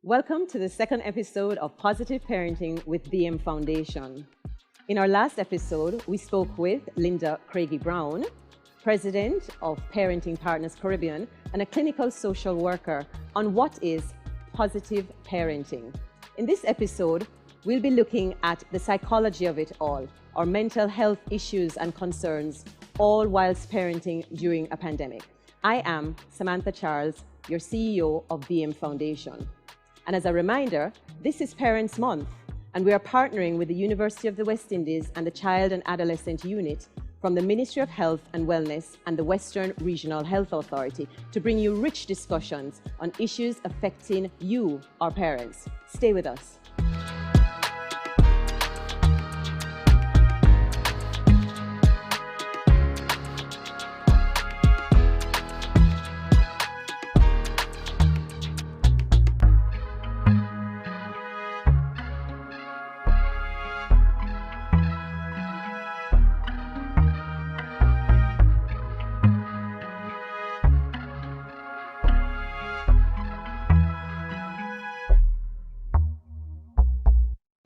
Welcome to the second episode of Positive Parenting with BM Foundation. In our last episode, we spoke with Linda Craigie Brown, President of Parenting Partners Caribbean and a clinical social worker, on what is positive parenting. In this episode, we'll be looking at the psychology of it all, our mental health issues and concerns, all whilst parenting during a pandemic. I am Samantha Charles, your CEO of BM Foundation. And as a reminder, this is Parents Month, and we are partnering with the University of the West Indies and the Child and Adolescent Unit from the Ministry of Health and Wellness and the Western Regional Health Authority to bring you rich discussions on issues affecting you, our parents. Stay with us.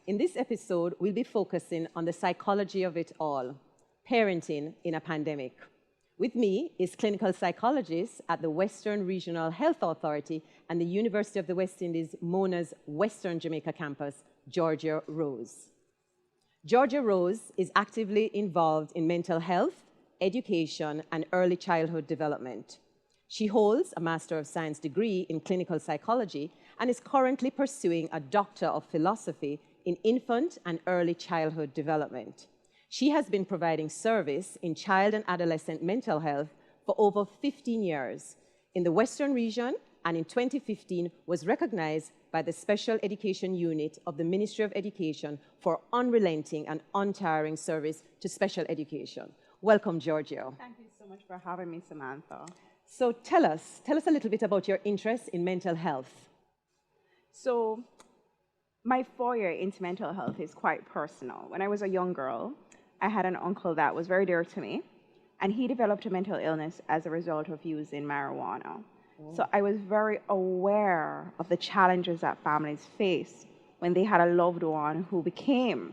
In this episode, we'll be focusing on the psychology of it all, parenting in a pandemic. With me is clinical psychologist at the Western Regional Health Authority and the University of the West Indies, MONA's Western Jamaica campus, Georgia Rose. Georgia Rose is actively involved in mental health, education, and early childhood development. She holds a Master of Science degree in clinical psychology and is currently pursuing a Doctor of Philosophy in infant and early childhood development. She has been providing service in child and adolescent mental health for over 15 years in the Western region, and in 2015 was recognized by the Special Education Unit of the Ministry of Education for unrelenting and untiring service to special education. Welcome, Giorgio. Thank you so much for having me, Samantha. So tell us a little bit about your interest in mental health. So my foray into mental health is quite personal. When I was a young girl, I had an uncle that was very dear to me, and he developed a mental illness as a result of using marijuana. So I was very aware of the challenges that families face when they had a loved one who became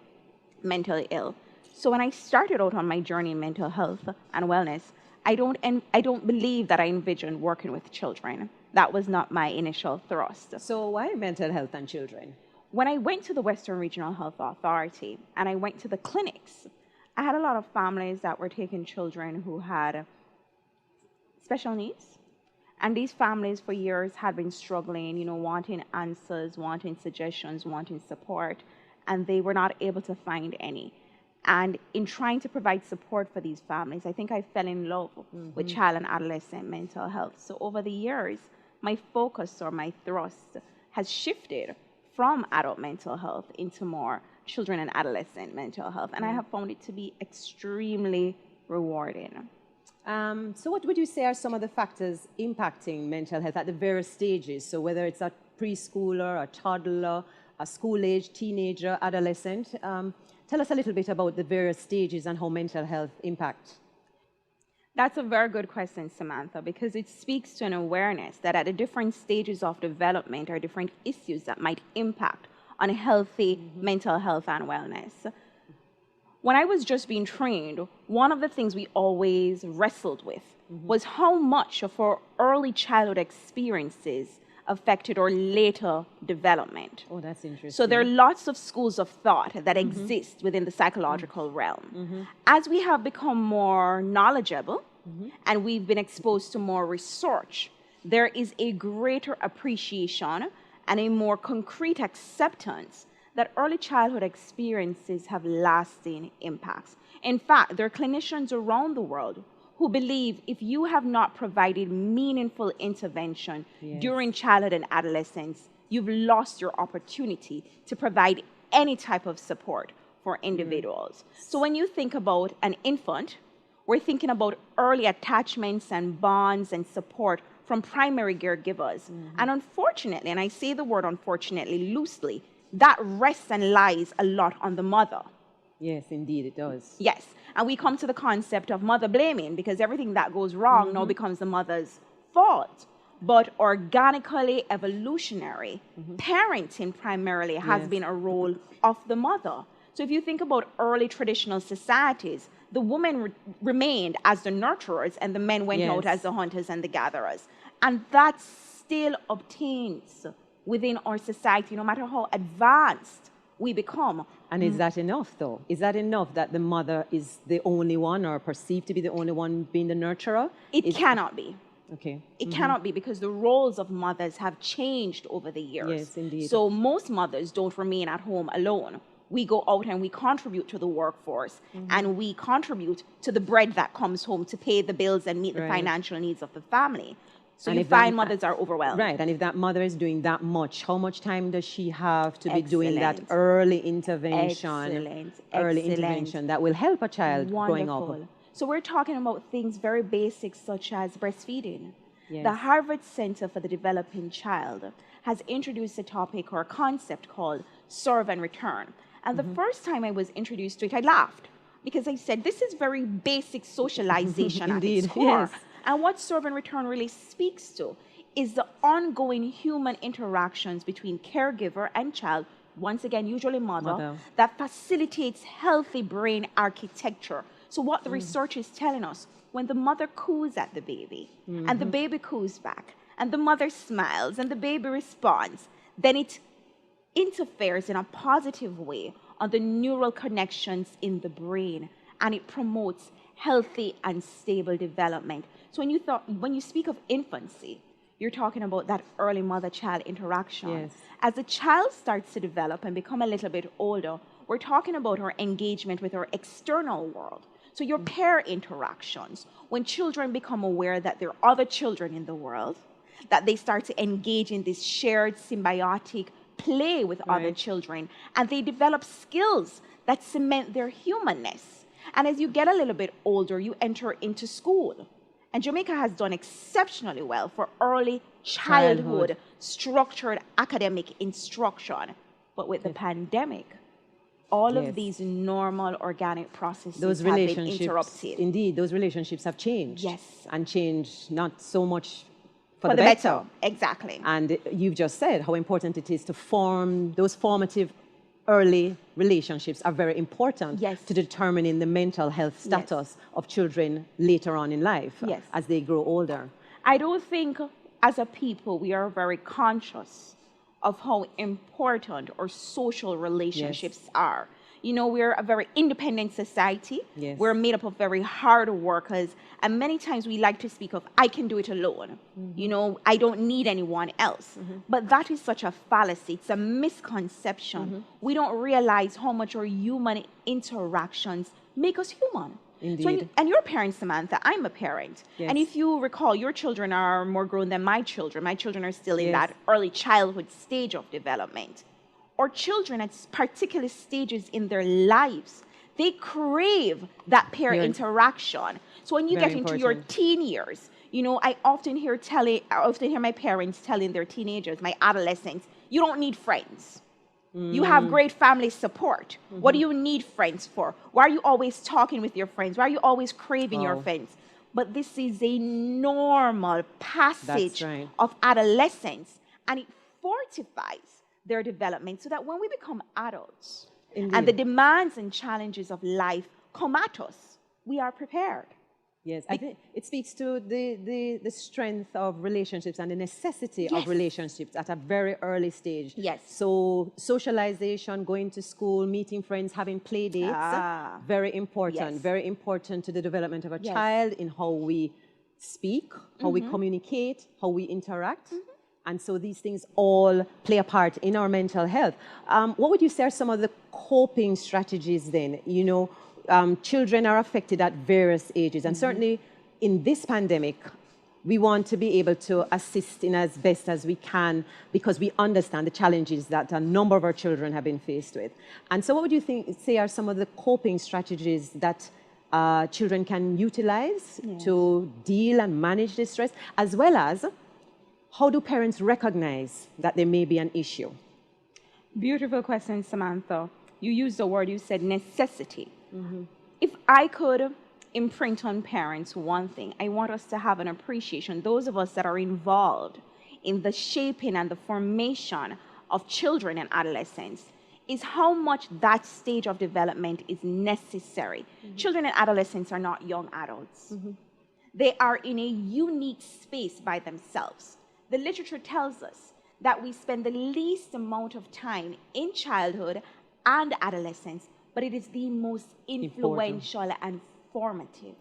mentally ill. So when I started out on my journey in mental health and wellness, I don't believe that I envisioned working with children. That was not my initial thrust. So why mental health and children? When I went to the Western Regional Health Authority and I went to the clinics, I had a lot of families that were taking children who had special needs. And these families for years had been struggling, wanting answers, wanting suggestions, wanting support, and they were not able to find any. And in trying to provide support for these families, I think I fell in love with child and adolescent mental health. So over the years, my focus or my thrust has shifted from adult mental health into more children and adolescent mental health. And I have found it to be extremely rewarding. So what would you say are some of the factors impacting mental health at the various stages? So whether it's a preschooler, a toddler, a school-age, teenager, adolescent, tell us a little bit about the various stages and how mental health impacts. That's a very good question, Samantha, because it speaks to an awareness that at the different stages of development are different issues that might impact on healthy mental health and wellness. When I was just being trained, one of the things we always wrestled with was how much of our early childhood experiences affected our later development. Oh, that's interesting. So there are lots of schools of thought that exist within the psychological realm. As we have become more knowledgeable and we've been exposed to more research, there is a greater appreciation and a more concrete acceptance that early childhood experiences have lasting impacts. In fact, there are clinicians around the world who believe if you have not provided meaningful intervention during childhood and adolescence, you've lost your opportunity to provide any type of support for individuals. So when you think about an infant, we're thinking about early attachments and bonds and support from primary caregivers. And unfortunately, and I say the word unfortunately loosely, that rests and lies a lot on the mother. Yes, indeed, it does. Yes, and we come to the concept of mother blaming because everything that goes wrong now becomes the mother's fault. but organically evolutionary. Parenting primarily has been a role of the mother. So if you think about early traditional societies, the women remained as the nurturers and the men went out as the hunters and the gatherers. And that still obtains within our society, no matter how advanced we become. And is that enough, though? Is that enough that the mother is the only one or perceived to be the only one being the nurturer? It cannot be. Okay. It cannot be, because the roles of mothers have changed over the years. Yes, indeed. So most mothers don't remain at home alone. We go out and we contribute to the workforce, and we contribute to the bread that comes home to pay the bills and meet the financial needs of the family. So And you if find mothers are overwhelmed. Right. And if that mother is doing that much, how much time does she have to be doing that early intervention? Early intervention that will help a child growing up. So we're talking about things very basic, such as breastfeeding. Yes. The Harvard Center for the Developing Child has introduced a topic or a concept called serve and return. And the first time I was introduced to it, I laughed, because I said, this is very basic socialization at its core. And what serve and return really speaks to is the ongoing human interactions between caregiver and child, once again, usually mother, that facilitates healthy brain architecture. So what the research is telling us, when the mother coos at the baby, and the baby coos back, and the mother smiles, and the baby responds, then it interferes in a positive way on the neural connections in the brain, and it promotes healthy and stable development. So when you speak of infancy, you're talking about that early mother-child interaction. Yes. As the child starts to develop and become a little bit older, we're talking about our engagement with our external world. So your pair interactions, when children become aware that there are other children in the world, that they start to engage in this shared symbiotic play with other children, and they develop skills that cement their humanness. And as you get a little bit older, you enter into school. And Jamaica has done exceptionally well for early childhood structured academic instruction. But with the pandemic, all of these normal organic processes have been interrupted. Indeed, those relationships have changed. Yes. And changed not so much for the better. Exactly. And you've just said how important it is to form those formative early relationships are very important to determining the mental health status of children later on in life as they grow older. I don't think as a people we are very conscious of how important our social relationships are. You know, we're a very independent society. We're made up of very hard workers. And many times we like to speak of, I can do it alone. You know, I don't need anyone else. But that is such a fallacy. It's a misconception. We don't realize how much our human interactions make us human. Indeed. So and you're a parent, Samantha. I'm a parent. And if you recall, your children are more grown than my children. My children are still in that early childhood stage of development. Or children at particular stages in their lives, they crave that pair interaction. So when you get into your teen years, you know, I often hear my parents telling their teenagers, my adolescents, you don't need friends. You have great family support. What do you need friends for? Why are you always talking with your friends? Why are you always craving your friends? But this is a normal passage of adolescence, and it fortifies their development so that when we become adults and the demands and challenges of life come at us, we are prepared. Yes, I think it speaks to the strength of relationships and the necessity of relationships at a very early stage. So socialization, going to school, meeting friends, having play dates, very important to the development of a child in how we speak, how we communicate, how we interact. And so these things all play a part in our mental health. What would you say are some of the coping strategies then? You know, children are affected at various ages. And certainly in this pandemic, we want to be able to assist in as best as we can because we understand the challenges that a number of our children have been faced with. And so what would you say are some of the coping strategies that children can utilize to deal and manage this stress, as well as how do parents recognize that there may be an issue? Beautiful question, Samantha. You used the word, you said necessity. If I could imprint on parents one thing. I want us to have an appreciation, those of us that are involved in the shaping and the formation of children and adolescents, is how much that stage of development is necessary. Children and adolescents are not young adults. They are in a unique space by themselves. The literature tells us that we spend the least amount of time in childhood and adolescence, but it is the most influential and formative.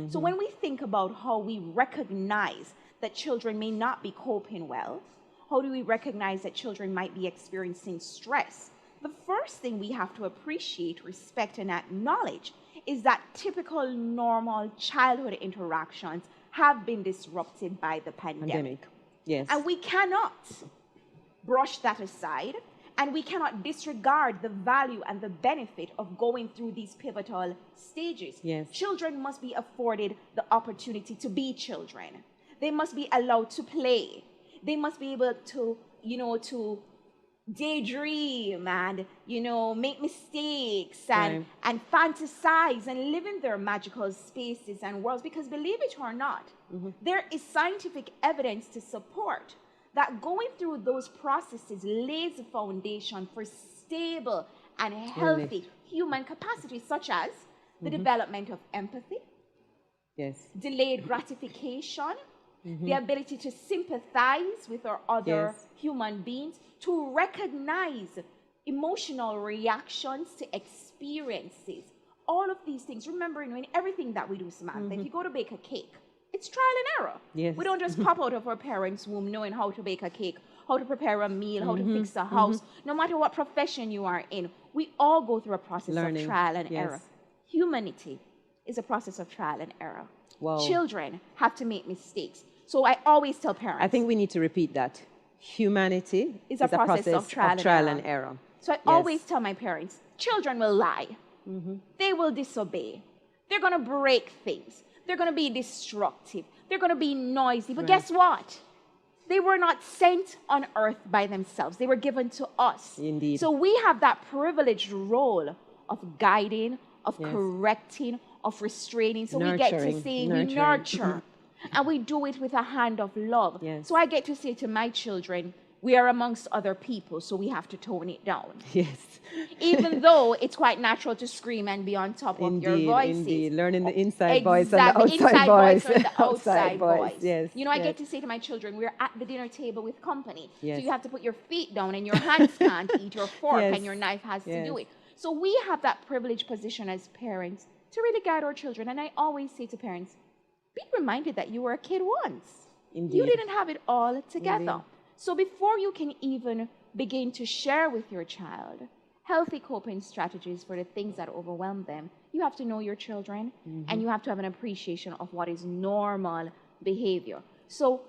So when we think about how we recognize that children may not be coping well, how do we recognize that children might be experiencing stress? The first thing we have to appreciate, respect, and acknowledge is that typical normal childhood interactions have been disrupted by the pandemic. Yes. And we cannot brush that aside, and we cannot disregard the value and the benefit of going through these pivotal stages. Yes. Children must be afforded the opportunity to be children. They must be allowed to play. They must be able to, to daydream and, make mistakes and fantasize and live in their magical spaces and worlds. Because believe it or not, there is scientific evidence to support that going through those processes lays a foundation for stable and healthy human capacities, such as the development of empathy, delayed gratification, the ability to sympathize with our other human beings, to recognize emotional reactions to experiences. All of these things, remembering in everything that we do, Samantha, if you go to bake a cake, it's trial and error. Yes. We don't just pop out of our parents' womb knowing how to bake a cake, how to prepare a meal, how to fix a house. No matter what profession you are in, we all go through a process of trial and error. Humanity is a process of trial and error. Wow. Children have to make mistakes. So I always tell parents. I think we need to repeat that. Humanity is a process of trial and error. So I always tell my parents, children will lie. They will disobey. They're going to break things. They're going to be destructive. They're going to be noisy. But guess what? They were not sent on earth by themselves. They were given to us. Indeed. So we have that privileged role of guiding, of correcting, of restraining. So we get to say we nurture. And we do it with a hand of love. So I get to say to my children, we are amongst other people, so we have to tone it down. Yes. Even though it's quite natural to scream and be on top of your voices. Indeed, learning the inside voice and the outside voice. And the outside voice. Yes. I get to say to my children, we're at the dinner table with company. So you have to put your feet down and your hands can't eat your fork and your knife has to do it. So we have that privileged position as parents to really guide our children. And I always say to parents, be reminded that you were a kid once. Indeed. You didn't have it all together. So before you can even begin to share with your child healthy coping strategies for the things that overwhelm them, you have to know your children and you have to have an appreciation of what is normal behavior. So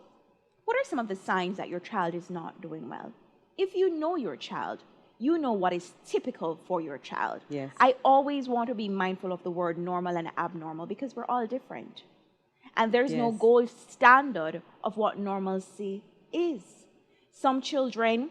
what are some of the signs that your child is not doing well? If you know your child, you know what is typical for your child. Yes. I always want to be mindful of the word normal and abnormal because we're all different. And there's no gold standard of what normalcy is. Some children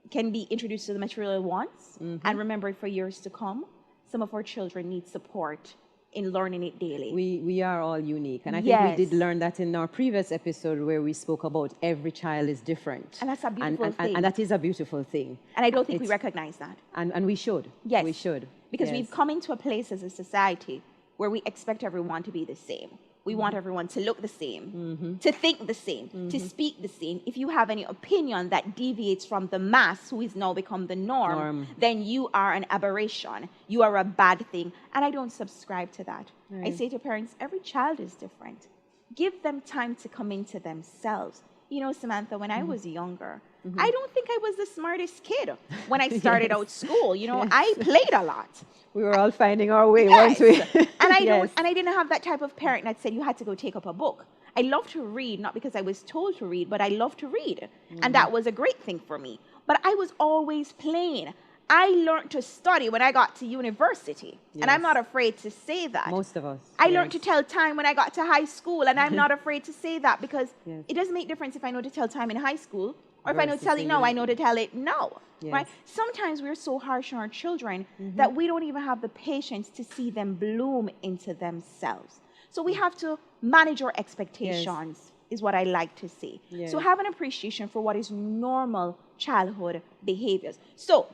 can be introduced to the material once and remember it for years to come. Some of our children need support in learning it daily. We are all unique. And I think we did learn that in our previous episode where we spoke about every child is different. And that's a beautiful thing. And that is a beautiful thing. And I don't think we recognize that. And we should. Yes. We should. Because we've come into a place as a society where we expect everyone to be the same. We want everyone to look the same, to think the same, to speak the same. If you have any opinion that deviates from the mass, who is now become the norm, then you are an aberration. You are a bad thing. And I don't subscribe to that. I say to parents, every child is different. Give them time to come into themselves. You know, Samantha, when I was younger, I don't think I was the smartest kid when I started out school. You know, I played a lot. We were all finding our way, weren't we? And I didn't have that type of parent that said you had to go take up a book. I love to read, not because I was told to read, but I love to read. And that was a great thing for me. But I was always playing. I learned to study when I got to university. And I'm not afraid to say that. Most of us. I learned to tell time when I got to high school. And I'm not afraid to say that because it doesn't make difference if I know to tell time in high school or if I know to tell it now, I know to tell it now. Right? Sometimes we're so harsh on our children that we don't even have the patience to see them bloom into themselves. So we have to manage our expectations, is what I like to say. Yes. So have an appreciation for what is normal childhood behaviors. So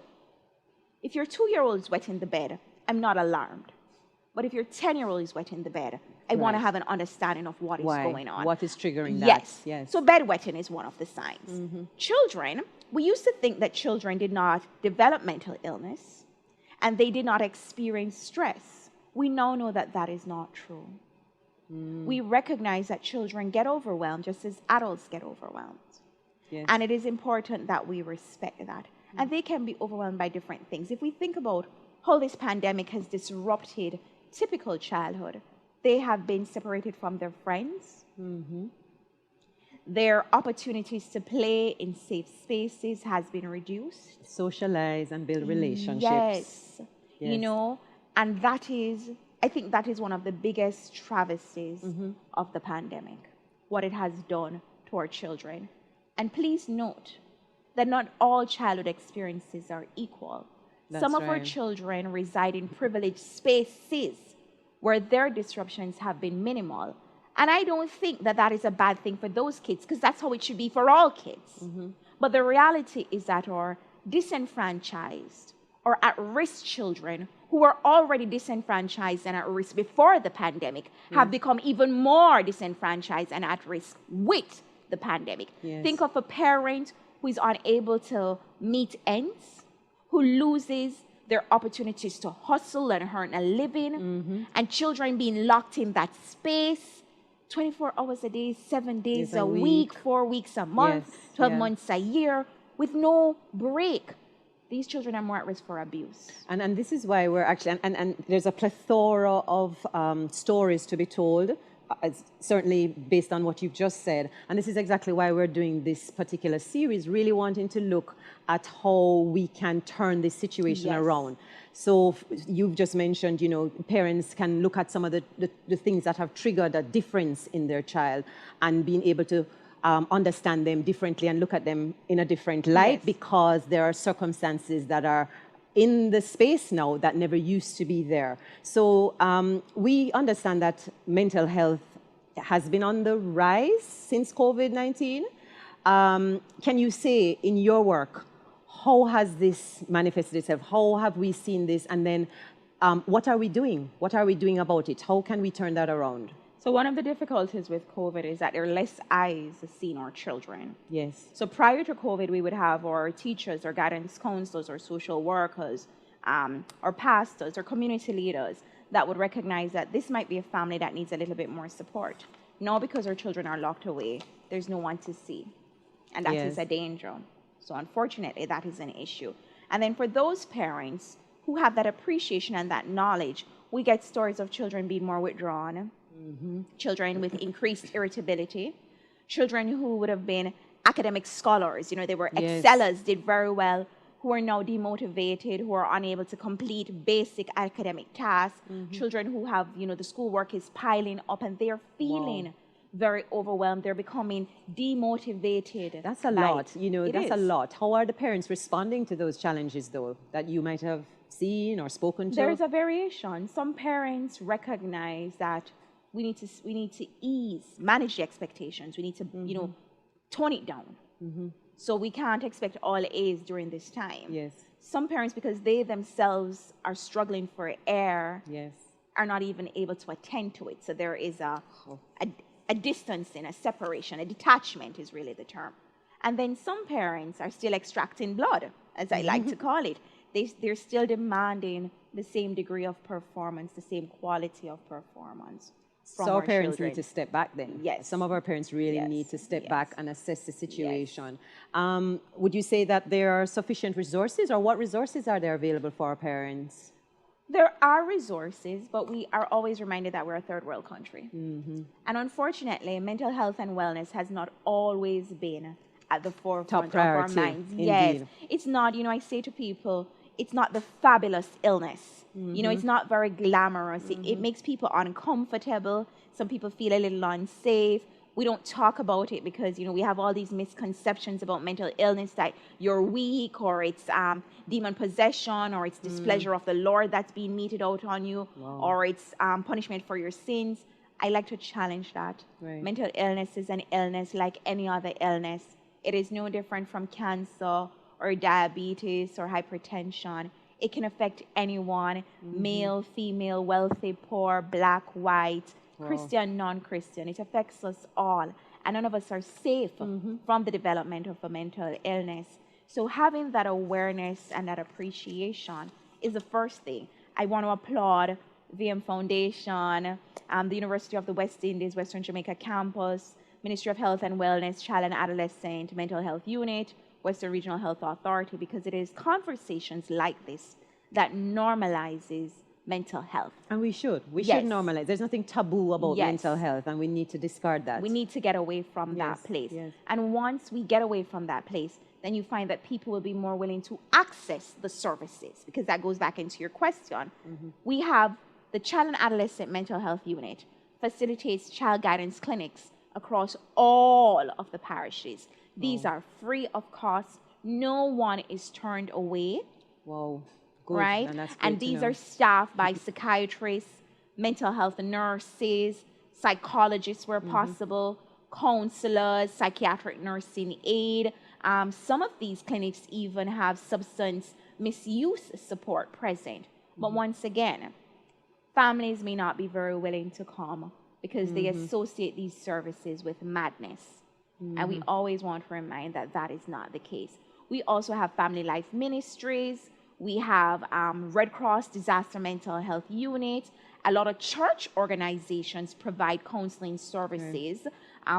if your 2-year-old is wet in the bed, I'm not alarmed. But if your 10-year-old is wet in the bed, I want to have an understanding of what is going on. What is triggering that? Yes. So bedwetting is one of the signs. Children, we used to think that children did not develop mental illness and they did not experience stress. We now know that that is not true. We recognize that children get overwhelmed just as adults get overwhelmed. Yes. And it is important that we respect that. And they can be overwhelmed by different things. If we think about how this pandemic has disrupted typical childhood, they have been separated from their friends. Their opportunities to play in safe spaces has been reduced. Socialize and build relationships. Yes. You know, and that is, I think that is one of the biggest travesties of the pandemic, what it has done to our children. And please note that not all childhood experiences are equal. Some of our children reside in privileged spaces where their disruptions have been minimal. And I don't think that that is a bad thing for those kids, because that's how it should be for all kids. But the reality is that our disenfranchised or at-risk children who were already disenfranchised and at risk before the pandemic have become even more disenfranchised and at risk with the pandemic. Think of a parent who is unable to meet ends, who loses their opportunities to hustle and earn a living, and children being locked in that space 24 hours a day, 7 days a week, 4 weeks a month, 12 months a year, with no break. These children are more at risk for abuse. And this is why we're actually, and there's a plethora of stories to be told, certainly based on what you've just said. And this is exactly why we're doing this particular series, really wanting to look at how we can turn this situation around. So you've just mentioned, you know, parents can look at some of the things that have triggered a difference in their child and being able to understand them differently and look at them in a different light, because there are circumstances that are in the space now that never used to be there. So we understand that mental health has been on the rise since COVID-19. Can you say in your work, how has this manifested itself? How have we seen this? And then what are we doing? What are we doing about it? How can we turn that around? So one of the difficulties with COVID is that there are less eyes seeing our children. Yes. So prior to COVID, we would have our teachers, our guidance counselors, our social workers, our pastors, our community leaders that would recognize that this might be a family that needs a little bit more support. Now, because our children are locked away, there's no one to see. And that is a danger. So unfortunately, that is an issue. And then for those parents who have that appreciation and that knowledge, we get stories of children being more withdrawn, children with increased irritability, children who would have been academic scholars, you know, they were excellers, did very well, who are now demotivated, who are unable to complete basic academic tasks, children who have, you know, the schoolwork is piling up and they're feeling very overwhelmed. They're becoming demotivated. That's a lot, you know, that's a lot. How are the parents responding to those challenges, though, that you might have seen or spoken to? There's a variation. Some parents recognize that we need to manage the expectations. We need to, you know, tone it down. So we can't expect all A's during this time. Yes. Some parents, because they themselves are struggling for air, are not even able to attend to it. So there is a distancing, a separation, a detachment is really the term. And then some parents are still extracting blood, as I like to call it. They're still demanding the same degree of performance, the same quality of performance. So our parents need to step back then. Yes. Some of our parents really need to step back and assess the situation. Would you say that there are sufficient resources, or what resources are there available for our parents? There are resources, but we are always reminded that we're a third world country. And unfortunately, mental health and wellness has not always been at the forefront of our minds. Yes. It's not, you know, I say to people, it's not the fabulous illness. You know, it's not very glamorous. It makes people uncomfortable. Some people feel a little unsafe. We don't talk about it because, you know, we have all these misconceptions about mental illness, that you're weak, or it's demon possession, or it's displeasure of the Lord that's being meted out on you, or it's punishment for your sins. I like to challenge that. Right. Mental illness is an illness like any other illness. It is no different from cancer or diabetes or hypertension. It can affect anyone, male, female, wealthy, poor, black, white, Christian, non-Christian. It affects us all. And none of us are safe from the development of a mental illness. So having that awareness and that appreciation is the first thing. I want to applaud VM Foundation, the University of the West Indies, Western Jamaica campus, Ministry of Health and Wellness, Child and Adolescent Mental Health Unit, Western Regional Health Authority, because it is conversations like this that normalizes mental health. And we should. We Yes. should normalize. There's nothing taboo about Yes. mental health, and we need to discard that. We need to get away from that Yes, place. yes. And once we get away from that place, then you find that people will be more willing to access the services, because that goes back into your question. We have the Child and Adolescent Mental Health Unit facilitates child guidance clinics across all of the parishes. These are free of cost. No one is turned away. Wow. Good. Right? And, that's And great to these know. are staffed by psychiatrists, mental health nurses, psychologists where possible, counselors, psychiatric nursing aid. Some of these clinics even have substance misuse support present. But once again, families may not be very willing to come because they associate these services with madness. And we always want to remind that that is not the case. We also have Family Life Ministries. We have Red Cross Disaster Mental Health Unit. A lot of church organizations provide counseling services.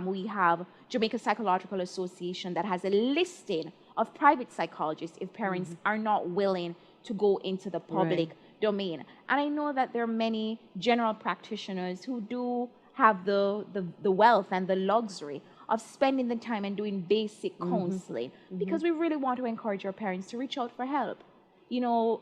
We have Jamaica Psychological Association that has a listing of private psychologists if parents are not willing to go into the public domain. And I know that there are many general practitioners who do have the wealth and the luxury of spending the time and doing basic counseling, because we really want to encourage our parents to reach out for help. You know,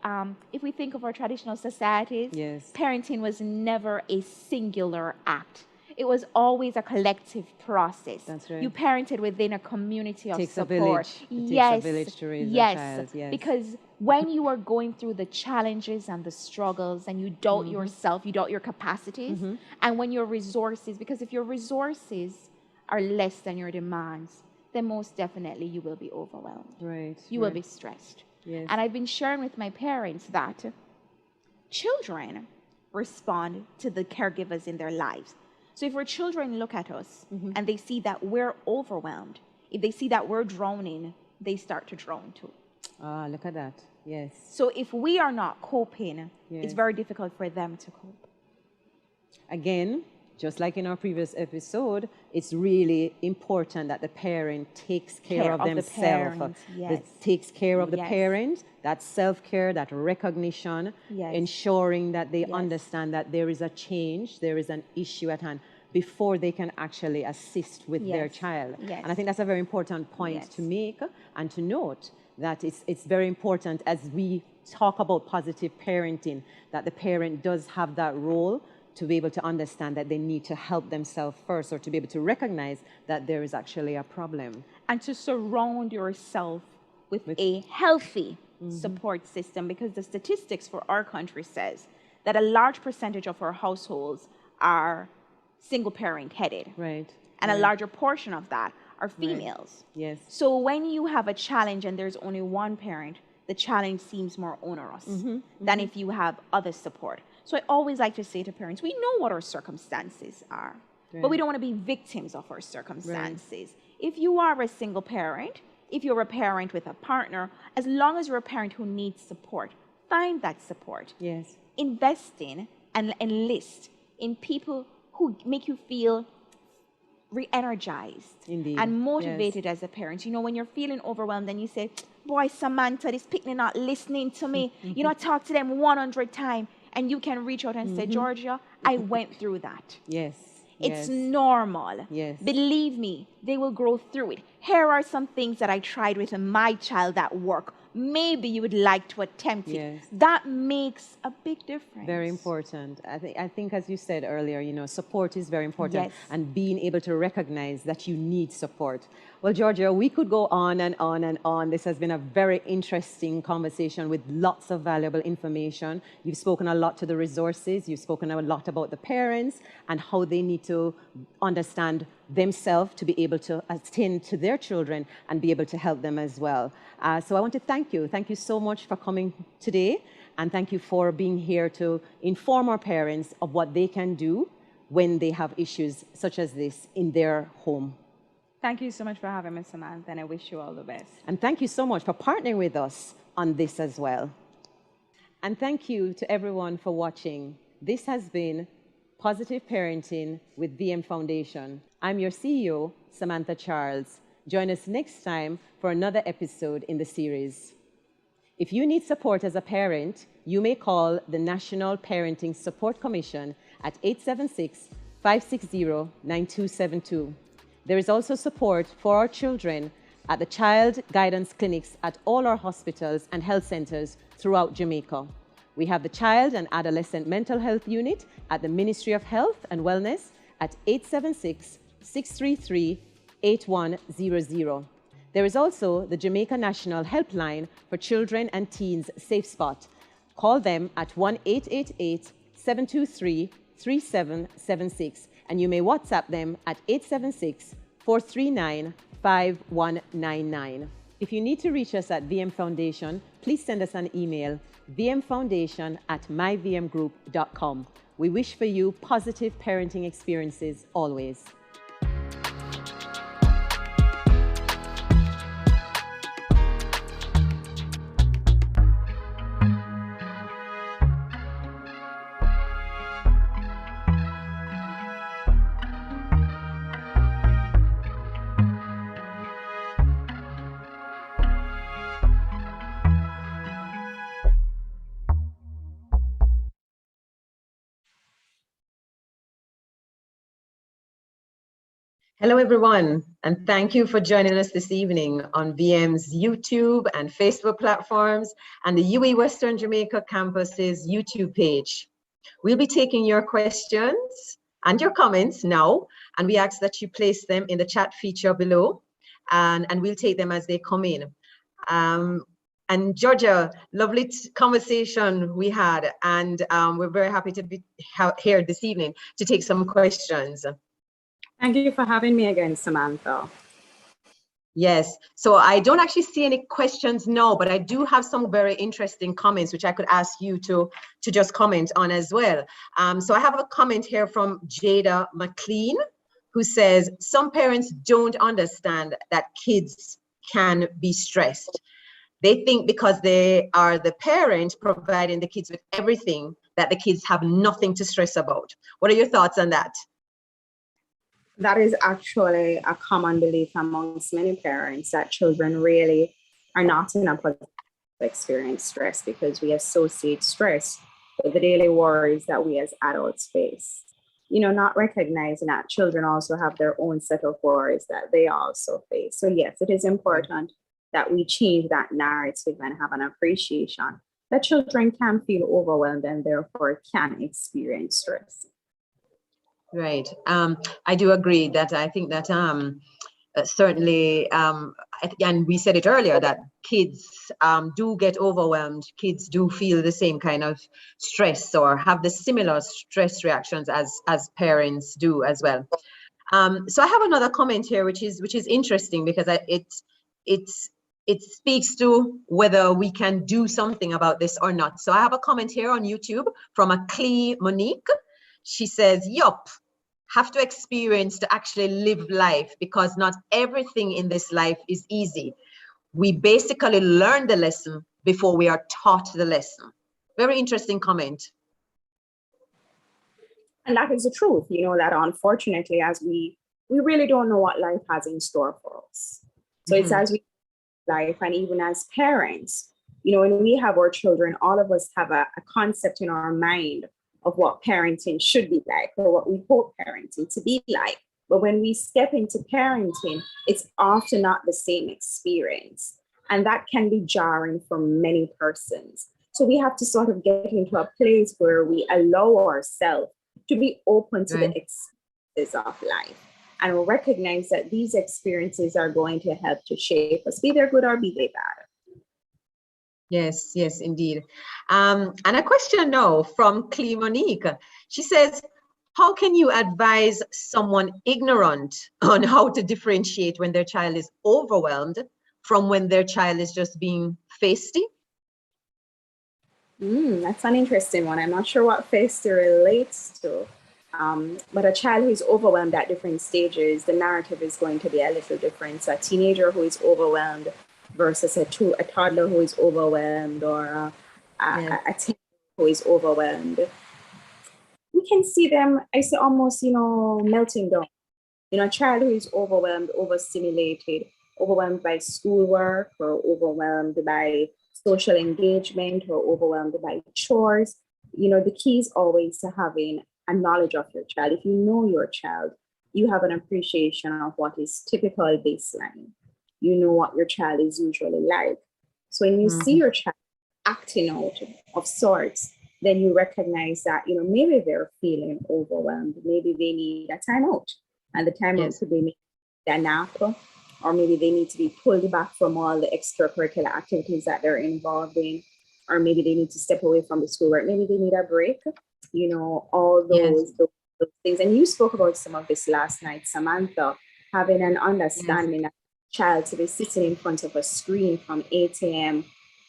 if we think of our traditional societies, Yes. parenting was never a singular act. It was always a collective process. That's right. You parented within a community of Takes a support. village. It Yes. takes a village to raise a yes. child. Yes. Because when you are going through the challenges and the struggles and you doubt yourself, you doubt your capacities, and when your resources, because if your resources are less than your demands, then most definitely you will be overwhelmed. Right. You will be stressed. Yes. And I've been sharing with my parents that children respond to the caregivers in their lives. So if our children look at us and they see that we're overwhelmed, if they see that we're drowning, they start to drown too. Ah, look at that. Yes. So if we are not coping, Yes. it's very difficult for them to cope. Again, just like in our previous episode, it's really important that the parent takes care of the themselves. parent, yes. Takes care of the Yes. parent, that self-care, that recognition, Yes. ensuring that they Yes. understand that there is a change, there is an issue at hand before they can actually assist with their Yes. child. Yes. And I think that's a very important point Yes. to make and to note, that it's very important as we talk about positive parenting, that the parent does have that role to be able to understand that they need to help themselves first, or to be able to recognize that there is actually a problem. And to surround yourself with a healthy support system, because the statistics for our country says that a large percentage of our households are single parent headed, Right. and a larger portion of that are females. Yes. So when you have a challenge and there's only one parent, the challenge seems more onerous than if you have other support. So I always like to say to parents, we know what our circumstances are, but we don't want to be victims of our circumstances. If you are a single parent, if you're a parent with a partner, as long as you're a parent who needs support, find that support. Yes. Invest in and enlist in people who make you feel re-energized Indeed. and motivated as a parent. You know, when you're feeling overwhelmed and you say, boy, Samantha, this picnic not listening to me. You know, talk to them 100 times, and you can reach out and say, Georgia, I went through that. Yes. It's yes. normal. Yes. Believe me, they will grow through it. Here are some things that I tried with my child that work. Maybe you would like to attempt it. Yes. That makes a big difference. Very important. I think, as you said earlier, you know, support is very important, Yes. and being able to recognize that you need support. Well, Georgia, we could go on and on and on. This has been a very interesting conversation with lots of valuable information. You've spoken a lot to the resources. You've spoken a lot about the parents and how they need to understand themselves to be able to attend to their children and be able to help them as well. So I want to thank you. Thank you so much for coming today. And thank you for being here to inform our parents of what they can do when they have issues such as this in their home. Thank you so much for having me, Samantha, and I wish you all the best. And thank you so much for partnering with us on this as well. And thank you to everyone for watching. This has been Positive Parenting with VM Foundation. I'm your CEO, Samantha Charles. Join us next time for another episode in the series. If you need support as a parent, you may call the National Parenting Support Commission at 876-560-9272. There is also support for our children at the child guidance clinics at all our hospitals and health centers throughout Jamaica. We have the Child and Adolescent Mental Health Unit at the Ministry of Health and Wellness at 876-633-8100. There is also the Jamaica National Helpline for Children and Teens Safe Spot. Call them at 1-888-723-3776. And you may WhatsApp them at 876-439-5199. If you need to reach us at VM Foundation, please send us an email, vmfoundation@myvmgroup.com. We wish for you positive parenting experiences always. Hello, everyone, and thank you for joining us this evening on VM's YouTube and Facebook platforms and the UE Western Jamaica campus's YouTube page. We'll be taking your questions and your comments now, and we ask that you place them in the chat feature below, and we'll take them as they come in. And Georgia, lovely conversation we had, and we're very happy to be here this evening to take some questions. Thank you for having me again, Samantha. Yes, so I don't actually see any questions now, but I do have some very interesting comments which I could ask you to just comment on as well. So I have a comment here from Jada McLean, who says, some parents don't understand that kids can be stressed. They think because they are the parent providing the kids with everything that the kids have nothing to stress about. What are your thoughts on that? That is actually a common belief amongst many parents, that children really are not in a position to experience stress because we associate stress with the daily worries that we as adults face. You know, not recognizing that children also have their own set of worries that they also face. So yes, it is important that we change that narrative and have an appreciation that children can feel overwhelmed and therefore can experience stress. Right. I do agree that I think that certainly, and we said it earlier, that kids do get overwhelmed. Kids do feel the same kind of stress or have the similar stress reactions as parents do as well. So I have another comment here, which is interesting because it speaks to whether we can do something about this or not. So I have a comment here on YouTube from a Clee Monique. She says, yup, have to experience to actually live life because not everything in this life is easy. We basically learn the lesson before we are taught the lesson. Very interesting comment. And that is the truth, you know, that unfortunately, as we really don't know what life has in store for us. So it's as we life, and even as parents, you know, when we have our children, all of us have a concept in our mind of what parenting should be like or what we hope parenting to be like. But when we step into parenting, it's often not the same experience. And that can be jarring for many persons. So we have to sort of get into a place where we allow ourselves to be open to the experiences of life. and recognize that these experiences are going to help to shape us, be they good or be they bad. Yes, yes, indeed. And a question now from Clee Monique. She says, how can you advise someone ignorant on how to differentiate when their child is overwhelmed from when their child is just being feisty? That's an interesting one. I'm not sure what feisty relates to. But a child who is overwhelmed at different stages, the narrative is going to be a little different. So a teenager who is overwhelmed versus a toddler who is overwhelmed, or a teen who is overwhelmed. We can see them, I say, almost, melting down. A child who is overwhelmed, overstimulated, overwhelmed by schoolwork, or overwhelmed by social engagement, or overwhelmed by chores. The key is always to having a knowledge of your child. If you know your child, you have an appreciation of what is typical baseline. You know what your child is usually like. So when you see your child acting out of sorts, then you recognize that, maybe they're feeling overwhelmed. Maybe they need a timeout. And the timeout could be maybe a nap, or maybe they need to be pulled back from all the extracurricular activities that they're involved in, or maybe they need to step away from the schoolwork. Maybe they need a break, all those things. And you spoke about some of this last night, Samantha, having an understanding that child to be sitting in front of a screen from 8 a.m.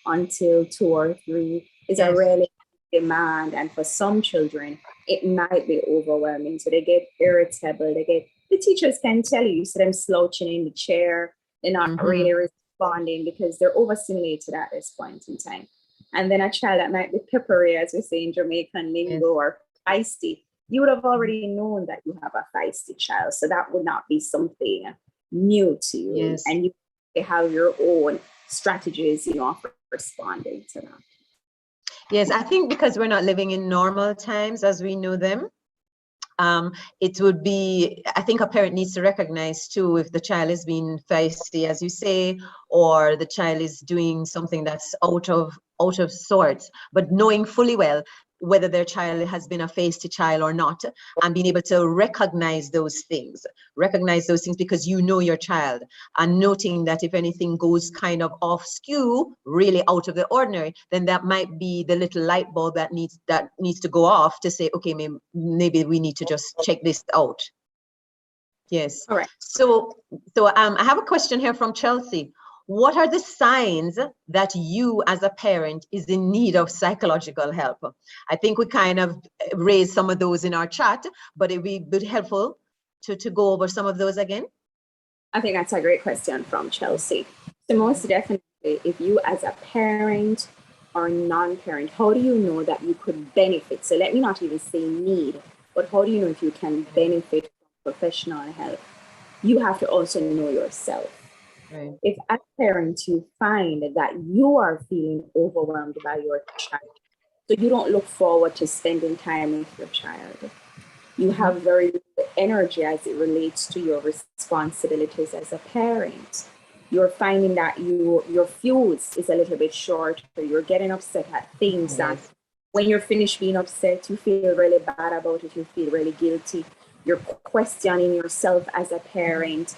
until 2 or 3 is a really demand. And for some children, it might be overwhelming. So they get irritable. The teachers can tell you, so them slouching in the chair, they're not really responding because they're overstimulated at this point in time. And then a child that might be peppery, as we say in Jamaican lingo, or feisty, you would have already known that you have a feisty child. So that would not be something new to you. Yes. And you have your own strategies, for responding to that. Yes, I think because we're not living in normal times as we know them, it would be, I think a parent needs to recognize too, if the child is being feisty, as you say, or the child is doing something that's out of sorts, but knowing fully well whether their child has been a feisty child or not, and being able to recognize those things because you know your child, and noting that if anything goes kind of off skew, really out of the ordinary, then that might be the little light bulb that needs to go off to say, okay, maybe we need to just check this out. Yes. All right. So I have a question here from Chelsea. What are the signs that you as a parent is in need of psychological help? I think we kind of raised some of those in our chat, but it would be helpful to go over some of those again. I think that's a great question from Chelsea. So most definitely, if you as a parent or non-parent, how do you know that you could benefit? So let me not even say need, but how do you know if you can benefit from professional help? You have to also know yourself. Right. If as a parent you find that you are feeling overwhelmed by your child, so you don't look forward to spending time with your child, you have very little energy as it relates to your responsibilities as a parent, you're finding that your fuse is a little bit short, or you're getting upset at things that when you're finished being upset, you feel really bad about it, you feel really guilty, you're questioning yourself as a parent,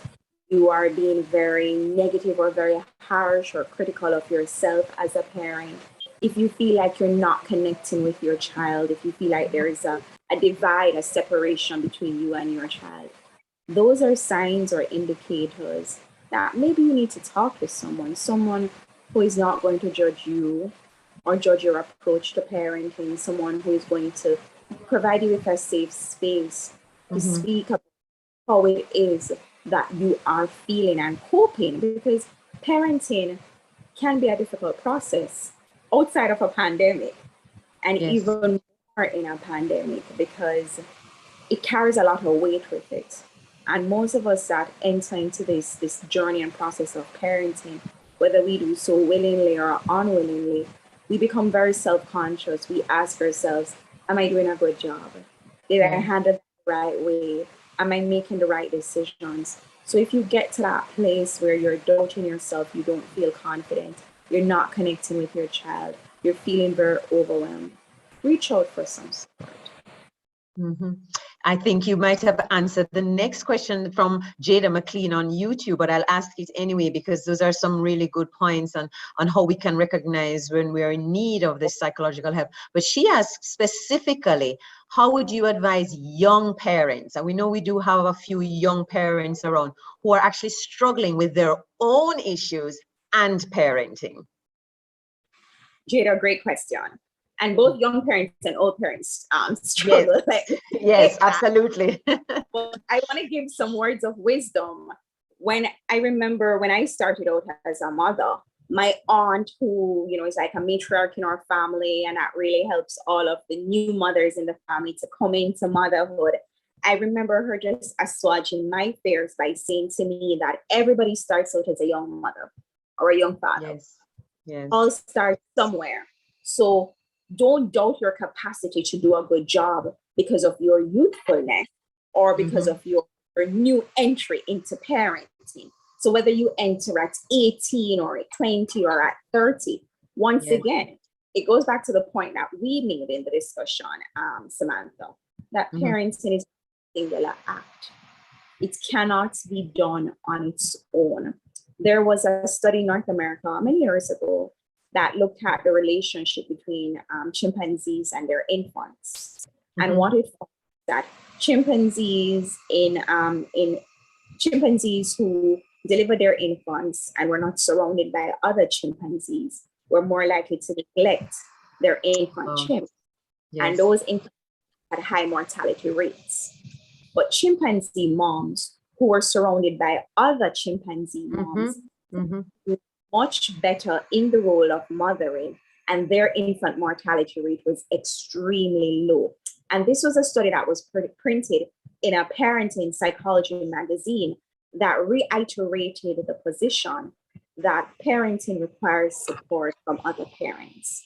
you are being very negative or very harsh or critical of yourself as a parent. If you feel like you're not connecting with your child, if you feel like there is a divide, a separation between you and your child, those are signs or indicators that maybe you need to talk to someone who is not going to judge you or judge your approach to parenting, someone who is going to provide you with a safe space to speak about how it is that you are feeling and coping, because parenting can be a difficult process outside of a pandemic, and even more in a pandemic, because it carries a lot of weight with it. And most of us that enter into this journey and process of parenting, whether we do so willingly or unwillingly, we become very self-conscious. We ask ourselves, am I doing a good job? Did I handle it the right way? Am I making the right decisions? So if you get to that place where you're doubting yourself, you don't feel confident, you're not connecting with your child, you're feeling very overwhelmed, reach out for some support. I think you might have answered the next question from Jada McLean on YouTube, but I'll ask it anyway, because those are some really good points on how we can recognize when we're in need of this psychological help. But she asks specifically, how would you advise young parents? And we know we do have a few young parents around who are actually struggling with their own issues and parenting. Jada, great question. And both young parents and old parents struggle. Yes, yes, absolutely. But I want to give some words of wisdom. When I remember when I started out as a mother, my aunt, who is like a matriarch in our family, and that really helps all of the new mothers in the family to come into motherhood. I remember her just assuaging my fears by saying to me that everybody starts out as a young mother or a young father. Yes, yes. All start somewhere. So don't doubt your capacity to do a good job because of your youthfulness or because of your new entry into parenting. So whether you enter at 18 or at 20 or at 30, once again, it goes back to the point that we made in the discussion, Samantha, that parenting is a singular act. It cannot be done on its own. There was a study in North America many years ago that looked at the relationship between chimpanzees and their infants. And what it found that chimpanzees chimpanzees who delivered their infants and were not surrounded by other chimpanzees were more likely to neglect their infant chimps. And those infants had high mortality rates. But chimpanzee moms who were surrounded by other chimpanzee moms much better in the role of mothering, and their infant mortality rate was extremely low. And this was a study that was printed in a parenting psychology magazine that reiterated the position that parenting requires support from other parents.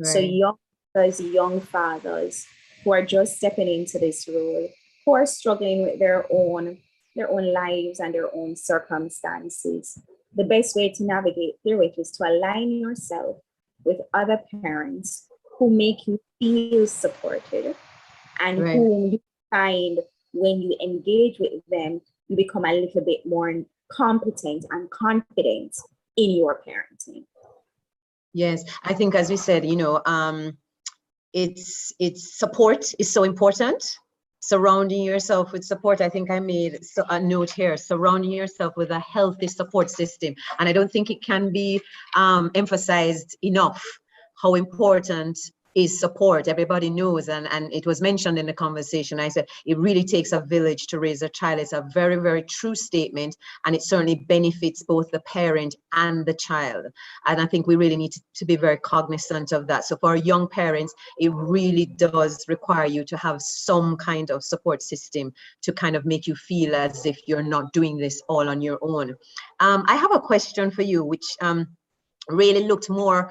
So young fathers who are just stepping into this role, who are struggling with their own lives and their own circumstances, the best way to navigate through it is to align yourself with other parents who make you feel supported and whom you find when you engage with them, you become a little bit more competent and confident in your parenting. Yes, I think, as we said, it's support is so important. Surrounding yourself with support. I think I made a note here, surrounding yourself with a healthy support system. And I don't think it can be emphasized enough how important is support. Everybody knows, and it was mentioned in the conversation. I said, it really takes a village to raise a child. It's a very, very true statement, and it certainly benefits both the parent and the child. And I think we really need to be very cognizant of that. So for young parents, it really does require you to have some kind of support system to kind of make you feel as if you're not doing this all on your own. I have a question for you, which really looked more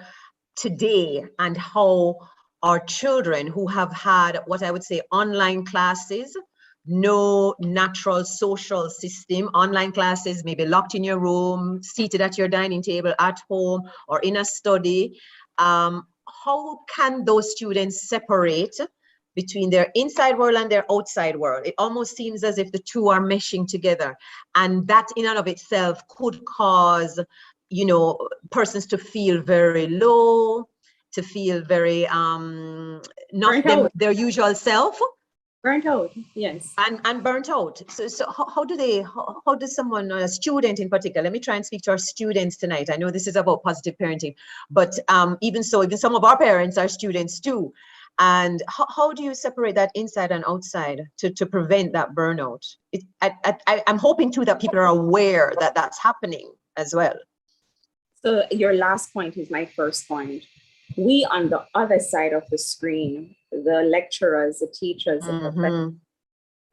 today and how our children who have had what I would say online classes, no natural social system, online classes, maybe locked in your room, seated at your dining table at home or in a study, how can those students separate between their inside world and their outside world? It almost seems as if the two are meshing together, and that in and of itself could cause persons to feel very low, to feel very not their usual self. Burnt out, yes. And burnt out. So how does someone, a student in particular, let me try and speak to our students tonight. I know this is about positive parenting, but even some of our parents are students too. And how do you separate that inside and outside to prevent that burnout? I'm hoping too that people are aware that that's happening as well. So your last point is my first point. We on the other side of the screen, the lecturers, the teachers, the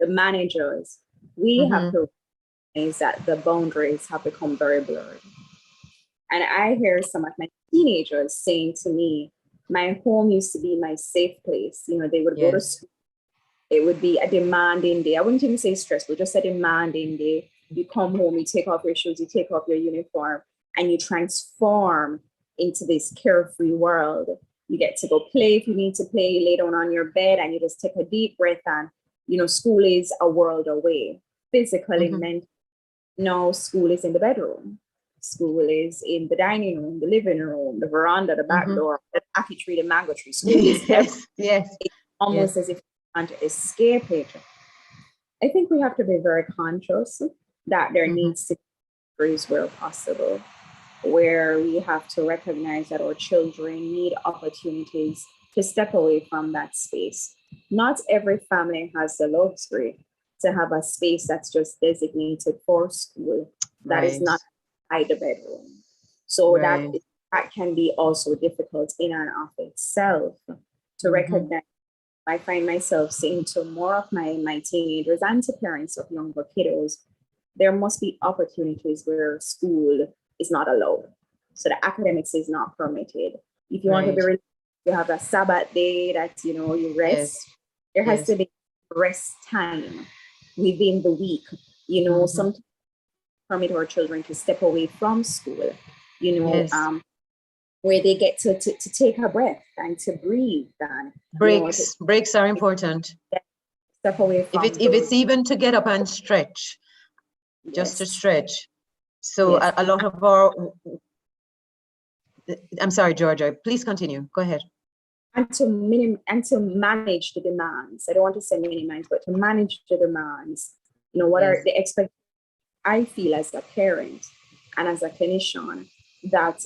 managers, we have to recognize that the boundaries have become very blurred. And I hear some of my teenagers saying to me, my home used to be my safe place. They would go to school. It would be a demanding day. I wouldn't even say stressful, just a demanding day. You come home, you take off your shoes, you take off your uniform, and you transform into this carefree world. You get to go play if you need to play, you lay down on your bed and you just take a deep breath and School is a world away, physically Mhm. meant. No, school is in the bedroom. School is in the dining room, the living room, the veranda, the back Mhm. door, the apple tree, the mango tree. School is Yes, yes, almost yes. as if you want to escape it. I think we have to be very conscious that there Mhm. needs to be areas where possible, where we have to recognize that our children need opportunities to step away from that space. Not every family has the luxury to have a space that's just designated for school that is Right, not inside the bedroom. So right. that can be also difficult in and of itself to Mhm. recognize. I find myself saying to more of my teenagers and to parents of younger kiddos, there must be opportunities where school is not allowed. So the academics is not permitted. If you want to be Right. you have a Sabbath day that you rest. Yes, There has to yes. be rest time within the week. Mhm. Some permit our children to step away from school. You know, Yes. um, where they get to take a breath and to breathe and to Breaks are important. step away If from it's those. even to get up and stretch, just to Yes, stretch. So yes. a lot of our, I'm sorry, Georgia, please continue. Go ahead. And to manage the demands. I don't want to say minimize, but to manage the demands. What are Yes. the expect? I feel as a parent and as a clinician that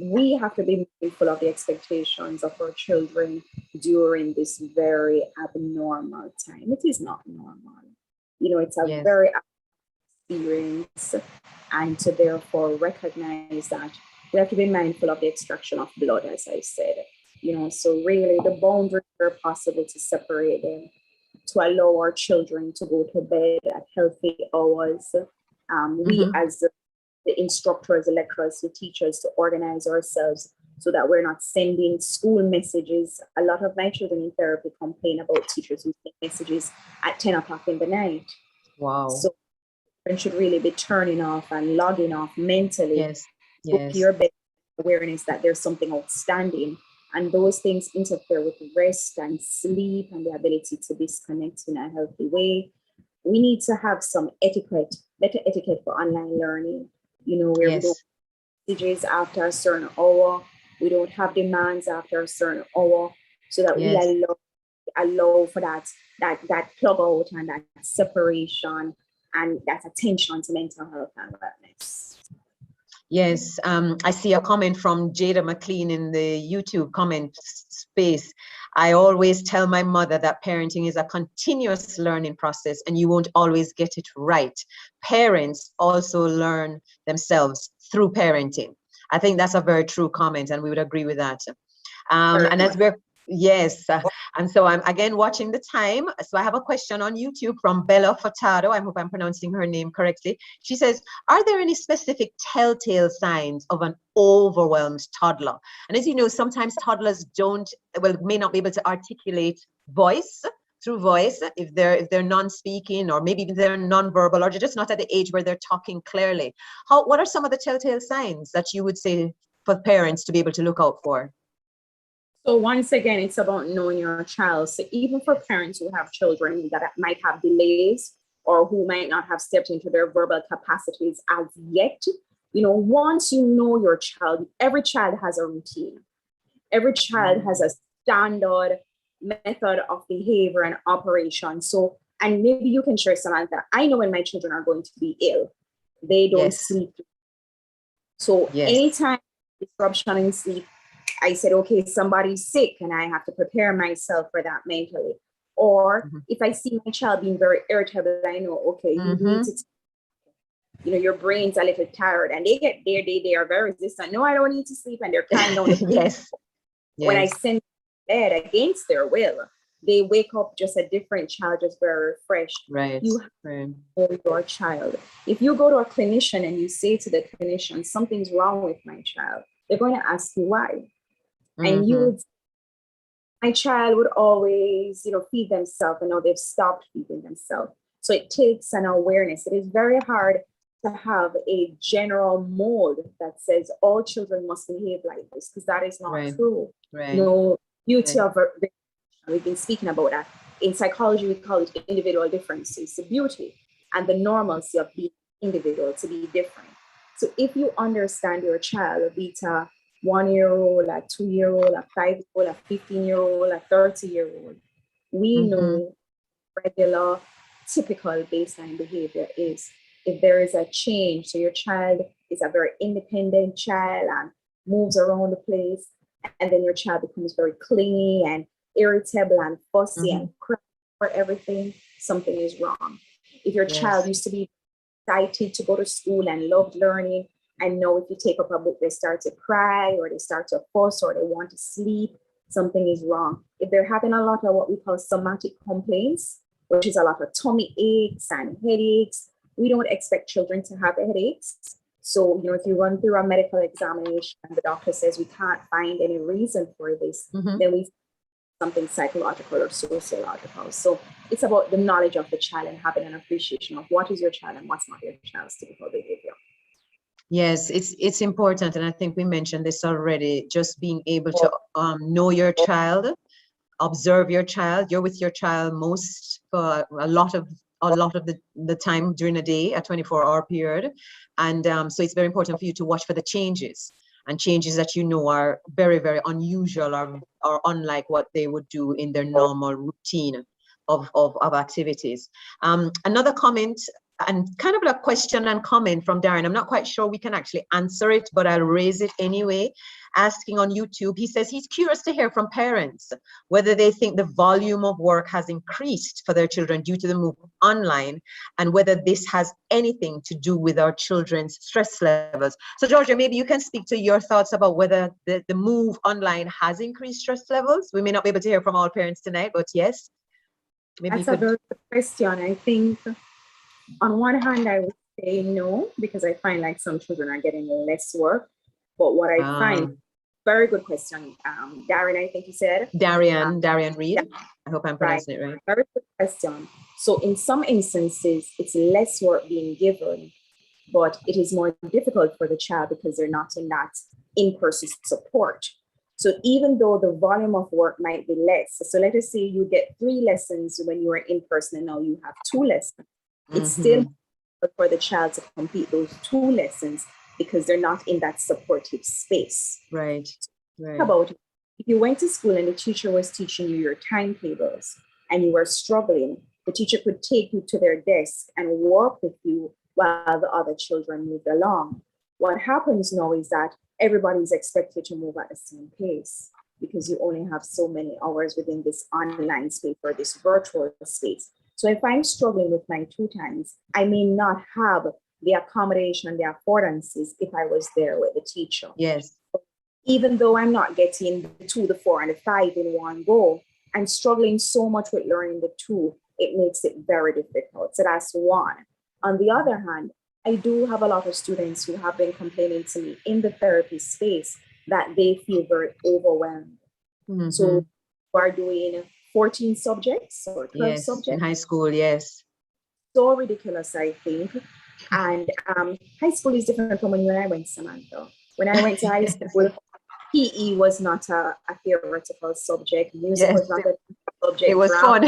we have to be mindful of the expectations of our children during this very abnormal time. It is not normal. It's a Yes. very experience, and to therefore recognize that we have to be mindful of the extraction of blood, as I said. So really the boundaries are possible to separate them, to allow our children to go to bed at healthy hours. We Mhm. as the instructors, the lecturers, the teachers to organize ourselves so that we're not sending school messages. A lot of my children in therapy complain about teachers who send messages at 10 o'clock in the night. Wow. So and should really be turning off and logging off mentally, Yes. go to Yes. your bed, awareness that there's something outstanding. And those things interfere with rest and sleep and the ability to disconnect in a healthy way. We need to have some better etiquette for online learning, where we don't Yes. messages after a certain hour, we don't have demands after a certain hour, so that we Yes. allow for that plug out and that separation and that attention to mental health and wellness. Yes, I see a comment from Jada McLean in the YouTube comment space. I always tell my mother that parenting is a continuous learning process and you won't always get it right. Parents also learn themselves through parenting. I think that's a very true comment, and we would agree with that. And Certainly. as we're, yes, and so I'm again watching the time. So I have a question on YouTube from Bella Furtado. I hope I'm pronouncing her name correctly. She says, are there any specific telltale signs of an overwhelmed toddler? And as you know, sometimes toddlers may not be able to articulate through voice if they're non-speaking, or maybe even they're non-verbal, or they're just not at the age where they're talking clearly. What are some of the telltale signs that you would say for parents to be able to look out for? So once again, it's about knowing your child. So even for parents who have children that might have delays or who might not have stepped into their verbal capacities as yet, once you know your child, every child has a routine. Every child has a standard method of behavior and operation. So, and maybe you can share, Samantha. I know when my children are going to be ill, they don't Yes. sleep. So Yes. anytime disruption in sleep, I said, okay, somebody's sick and I have to prepare myself for that mentally. Or Mhm. if I see my child being very irritable, I know, okay, you need to, Mhm. your brain's a little tired and they get there, they are very resistant. No, I don't need to sleep. And they're crying down the Yes. when I Yes. send them to bed against their will, they wake up just a different child, just very refreshed. Right. You have Right. to know your child. If you go to a clinician and you say to the clinician, something's wrong with my child, they're going to ask you why. And you Mhm. would, my child would always, feed themselves, and now they've stopped feeding themselves. So it takes an awareness. It is very hard to have a general mold that says all children must behave like this, because that is not Right. true. Right. Beauty Right. of we've been speaking about that. in psychology, we call it individual differences, the beauty and the normalcy of being individual, to be different. So if you understand your child, be it a 1-year-old, a 2-year-old, a 5-year-old, a 15-year-old, a 30-year-old, we know regular, typical baseline behavior is. If there is a change, so your child is a very independent child and moves around the place, and then your child becomes very clingy and irritable and fussy and cries for everything, something is wrong. If your child used to be excited to go to school and loved learning, and now if you take up a book, they start to cry or they start to fuss or they want to sleep, something is wrong. If they're having a lot of what we call somatic complaints, which is a lot of tummy aches and headaches, we don't expect children to have headaches. So, if you run through a medical examination and the doctor says we can't find any reason for this, then we something psychological or sociological. So it's about the knowledge of the child and having an appreciation of what is your child and what's not your child's typical behavior. Yes, it's important, and I think we mentioned this already. Just being able to know your child, observe your child. You're with your child most for a lot of the time during the day, a 24-hour period, and so it's very important for you to watch for the changes that are very, very unusual or unlike what they would do in their normal routine of activities. Another comment and kind of a question and comment from Darren. I'm not quite sure we can actually answer it, but I'll raise it anyway. Asking on YouTube, he says he's curious to hear from parents whether they think the volume of work has increased for their children due to the move online, and whether this has anything to do with our children's stress levels. So Georgia, maybe you can speak to your thoughts about whether the move online has increased stress levels. We may not be able to hear from all parents tonight, but yes. Maybe that's a very good question. I think on one hand, I would say no, because I find like some children are getting less work. But what I find, very good question. Darren, I think you said. Darian Reed. Yeah. I hope I'm pronouncing it right. Very good question. So in some instances, it's less work being given, but it is more difficult for the child because they're not in that in-person support. So even though the volume of work might be less, so let us say you get 3 lessons when you were in person and now you have 2 lessons. It's still for the child to complete those 2 lessons because they're not in that supportive space. Right. How about if you went to school and the teacher was teaching you your timetables and you were struggling, the teacher could take you to their desk and walk with you while the other children moved along. What happens now is that everybody's expected to move at the same pace because you only have so many hours within this online space or this virtual space. So if I'm struggling with my 2 times, I may not have the accommodation and the affordances if I was there with the teacher. Yes. Even though I'm not getting the 2, the 4, and the 5 in one go, I'm struggling so much with learning the 2, it makes it very difficult. So that's one. On the other hand, I do have a lot of students who have been complaining to me in the therapy space that they feel very overwhelmed. So we are doing 14 subjects or 12 subjects. In high school, yes. So ridiculous, I think. And high school is different from when I went, Samantha. When I went to high school, PE was not a theoretical subject. Music was not a subject. It was fun.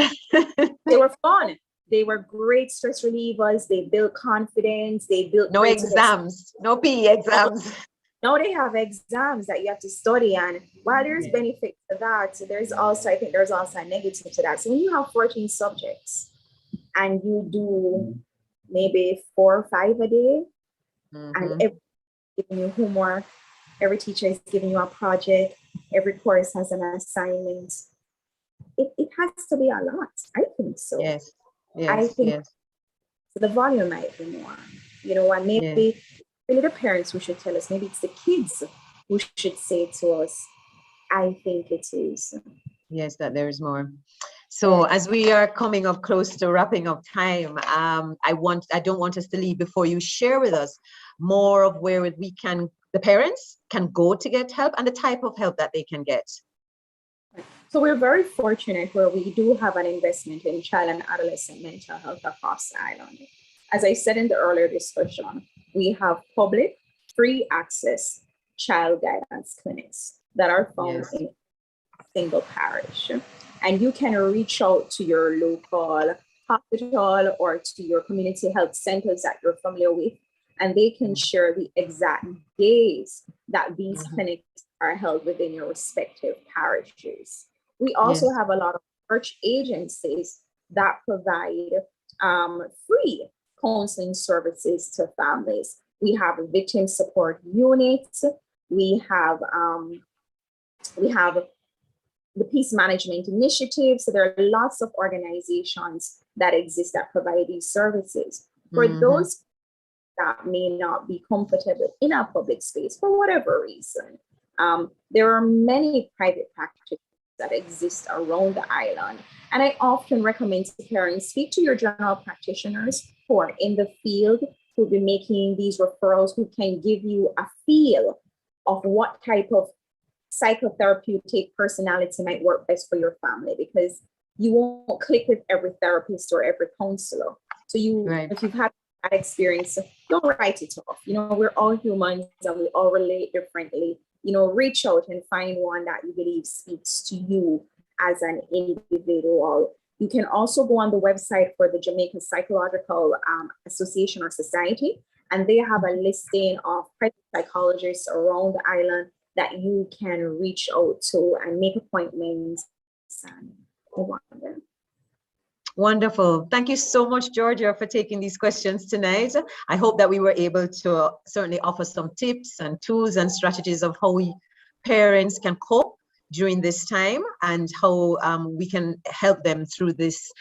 They were fun. They were great stress relievers. They built confidence. They built no exams, no PE exams. Now they have exams that you have to study, and while there's benefit to that, there's also a negative to that. So when you have 14 subjects and you do maybe 4 or 5 a day, and every giving you homework, every teacher is giving you a project, every course has an assignment, it has to be a lot. I think so. Yes. I think the volume might be more, and maybe really the parents who should tell us, maybe it's the kids who should say to us, I think it is. Yes, that there is more. So as we are coming up close to wrapping up time, I don't want us to leave before you share with us more of where the parents can go to get help and the type of help that they can get. So we're very fortunate where we do have an investment in child and adolescent mental health across the island. As I said in the earlier discussion, we have public, free access child guidance clinics that are found in a single parish. And you can reach out to your local hospital or to your community health centers that you're familiar with, and they can share the exact days that these clinics are held within your respective parishes. We also have a lot of church agencies that provide free counseling services to families. We have victim support units. We have the peace management initiative. So there are lots of organizations that exist that provide these services. For those that may not be comfortable in a public space for whatever reason, there are many private practices that exist around the island. And I often recommend to parents, speak to your general practitioners who are in the field, who'll be making these referrals, who can give you a feel of what type of psychotherapeutic personality might work best for your family, because you won't click with every therapist or every counselor. So if you've had that experience, don't write it off. We're all humans and we all relate differently. Reach out and find one that you believe speaks to you as an individual. You can also go on the website for the Jamaica Psychological Association or Society, and they have a listing of private psychologists around the island that you can reach out to and make appointments and go on there. Wonderful. Thank you so much, Georgia, for taking these questions tonight. I hope that we were able to certainly offer some tips and tools and strategies of how parents can cope during this time, and how we can help them through this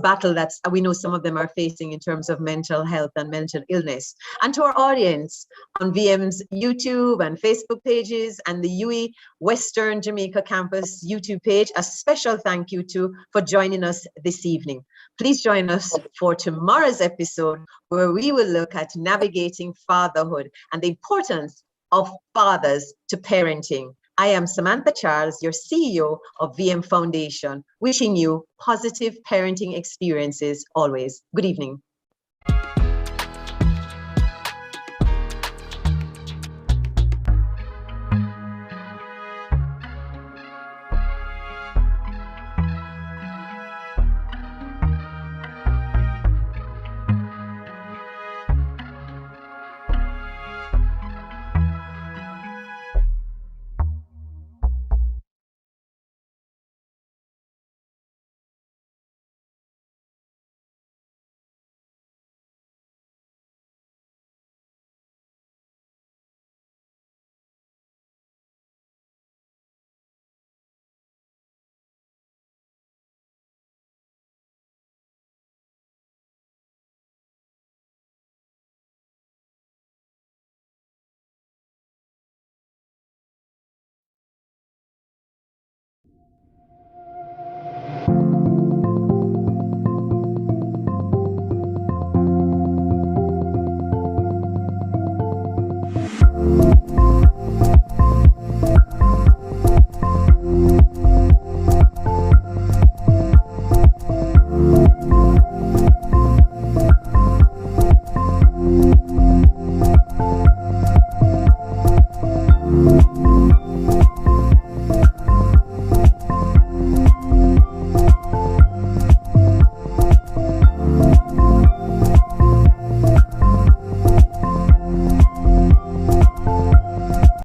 battle that we know some of them are facing in terms of mental health and mental illness. And to our audience on VM's YouTube and Facebook pages and the UE Western Jamaica Campus YouTube page, a special thank you for joining us this evening. Please join us for tomorrow's episode, where we will look at navigating fatherhood and the importance of fathers to parenting. I am Samantha Charles, your CEO of VM Foundation, wishing you positive parenting experiences always. Good evening.